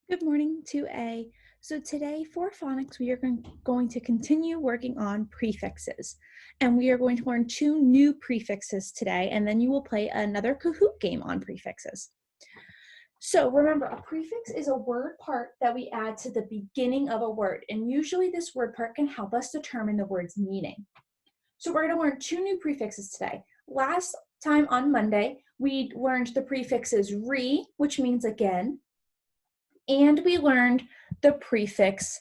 Good morning, 2A. So today for phonics, we are going to continue working on prefixes. And we are going to learn two new prefixes today, and then you will play another Kahoot game on prefixes. So remember, a prefix is a word part that we add to the beginning of a word. And usually this word part can help us determine the word's meaning. So we're going to learn two new prefixes today. Last time on Monday, we learned the prefixes re, which means again, and we learned the prefix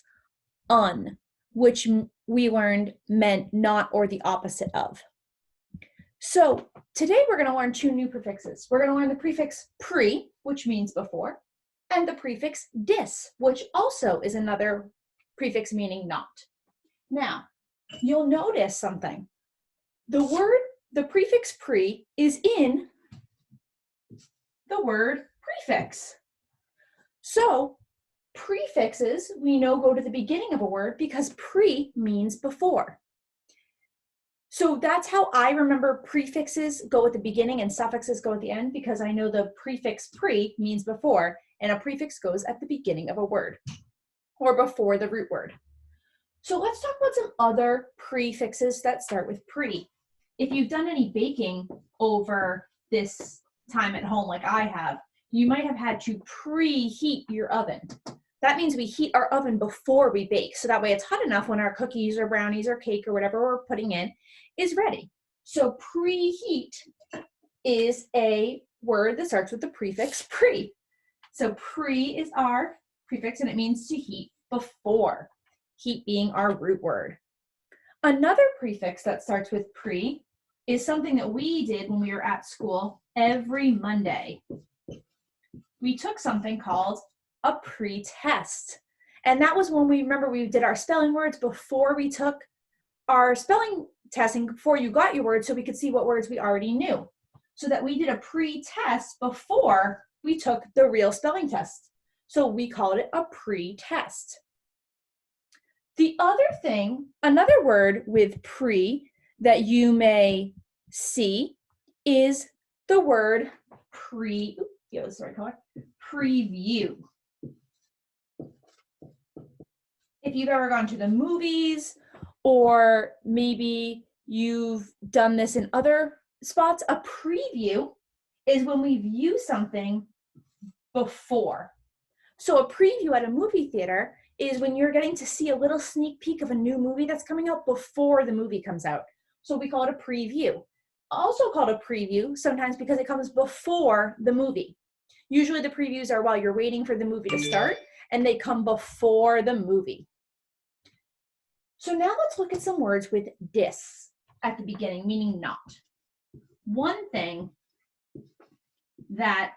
un, which we learned meant not or the opposite of. So today we're going to learn two new prefixes. We're going to learn the prefix pre, which means before, and the prefix dis, which also is another prefix meaning not. Now, you'll notice something. The prefix pre is in the word prefix. So prefixes, we know, go to the beginning of a word because pre means before. So that's how I remember prefixes go at the beginning and suffixes go at the end, because I know the prefix pre means before, and a prefix goes at the beginning of a word or before the root word. So let's talk about some other prefixes that start with pre. If you've done any baking over this time at home like I have, you might have had to preheat your oven. That means we heat our oven before we bake, so that way it's hot enough when our cookies or brownies or cake or whatever we're putting in is ready. So preheat is a word that starts with the prefix pre. So pre is our prefix and it means to heat before, heat being our root word. Another prefix that starts with pre is something that we did when we were at school every Monday. We took something called a pre-test. And that was when we did our spelling words before we took our spelling testing, before you got your words, so we could see what words we already knew. So that we did a pre-test before we took the real spelling test. So we called it a pre-test. The other thing, another word with pre that you may see is the word preview. If you've ever gone to the movies, or maybe you've done this in other spots, a preview is when we view something before. So a preview at a movie theater is when you're getting to see a little sneak peek of a new movie that's coming out before the movie comes out. So we call it a preview. Also called a preview sometimes because it comes before the movie. Usually the previews are while you're waiting for the movie to start, and they come before the movie. So now let's look at some words with dis at the beginning, meaning not. One thing that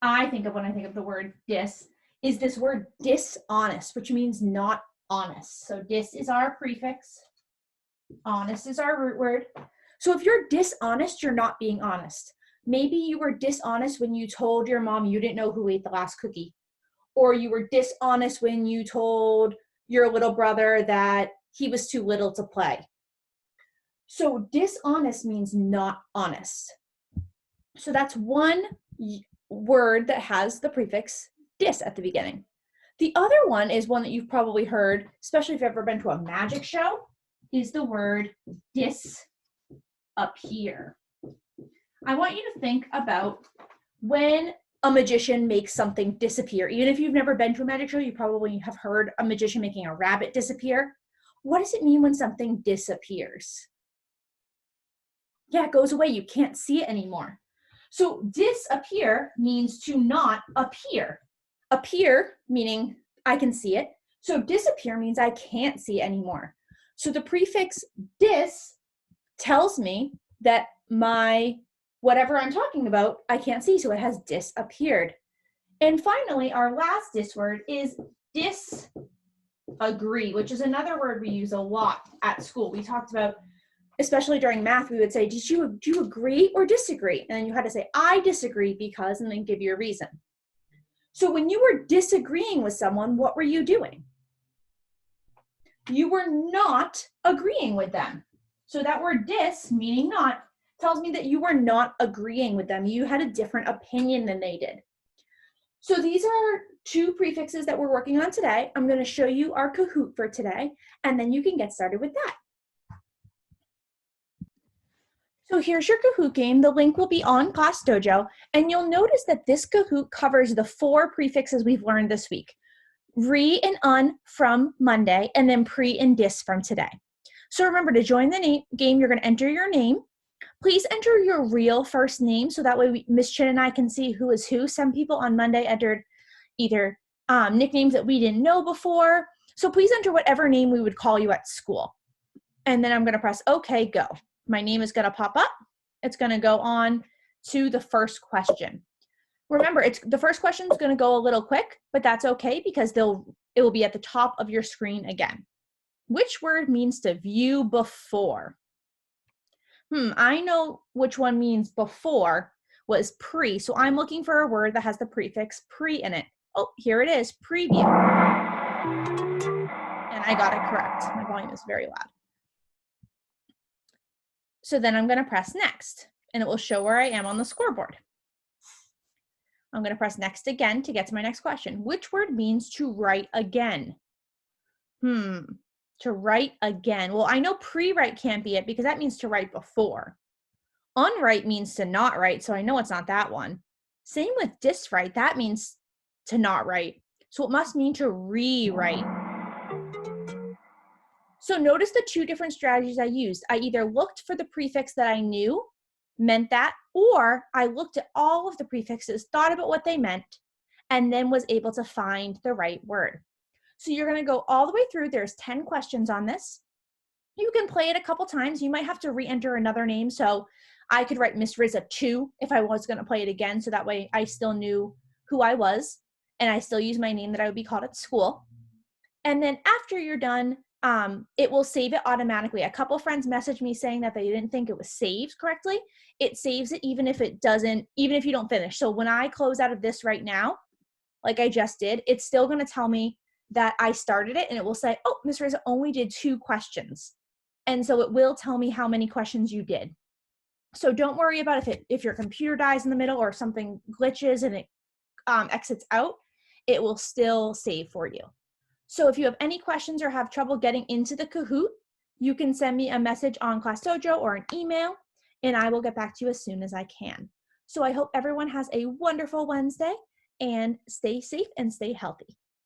I think of when I think of the word dis is this word dishonest, which means not honest. So dis is our prefix, honest is our root word. So if you're dishonest, you're not being honest. Maybe you were dishonest when you told your mom you didn't know who ate the last cookie. Or you were dishonest when you told your little brother that he was too little to play. So dishonest means not honest. So that's one word that has the prefix dis at the beginning. The other one is one that you've probably heard, especially if you've ever been to a magic show, is the word disappear. I want you to think about when a magician makes something disappear. Even if you've never been to a magic show, you probably have heard a magician making a rabbit disappear. What does it mean when something disappears? Yeah, it goes away. You can't see it anymore. So disappear means to not appear. Appear meaning I can see it. So disappear means I can't see it anymore. So the prefix dis tells me that whatever I'm talking about, I can't see, so it has disappeared. And finally, our last dis word is disagree, which is another word we use a lot at school. We talked about, especially during math, we would say, do you agree or disagree? And then you had to say, I disagree because, and then give your reason. So when you were disagreeing with someone, what were you doing? You were not agreeing with them. So that word dis, meaning not, tells me that you were not agreeing with them. You had a different opinion than they did. So these are two prefixes that we're working on today. I'm going to show you our Kahoot for today, and then you can get started with that. So here's your Kahoot game. The link will be on Class Dojo, and you'll notice that this Kahoot covers the 4 prefixes we've learned this week. Re and un from Monday, and then pre and dis from today. So remember, to join the game, you're going to enter your name. Please enter your real first name so that way Miss Chin and I can see who is who. Some people on Monday entered either nicknames that we didn't know before. So please enter whatever name we would call you at school. And then I'm going to press OK, go. My name is going to pop up. It's going to go on to the first question. Remember, the first question is going to go a little quick, but that's okay because it will be at the top of your screen again. Which word means to view before? I know which one means before was pre, so I'm looking for a word that has the prefix pre in it. Oh, here it is, preview. And I got it correct. My volume is very loud. So then I'm going to press next, and it will show where I am on the scoreboard. I'm going to press next again to get to my next question. Which word means to write again? To write again. Well, I know pre-write can't be it because that means to write before. Unwrite means to not write, so I know it's not that one. Same with diswrite, that means to not write. So it must mean to rewrite. So notice the 2 different strategies I used. I either looked for the prefix that I knew meant that, or I looked at all of the prefixes, thought about what they meant, and then was able to find the right word. So you're going to go all the way through. There's 10 questions on this. You can play it a couple times. You might have to re-enter another name. So I could write Miss Riza 2 if I was going to play it again. So that way I still knew who I was and I still use my name that I would be called at school. And then after you're done, it will save it automatically. A couple friends messaged me saying that they didn't think it was saved correctly. It saves it even if it doesn't, even if you don't finish. So when I close out of this right now, like I just did, it's still going to tell me that I started it, and it will say, oh, Ms. Riza only did 2 questions. And so it will tell me how many questions you did. So don't worry about if your computer dies in the middle or something glitches and it exits out, it will still save for you. So if you have any questions or have trouble getting into the Kahoot, you can send me a message on Class Dojo or an email, and I will get back to you as soon as I can. So I hope everyone has a wonderful Wednesday, and stay safe and stay healthy.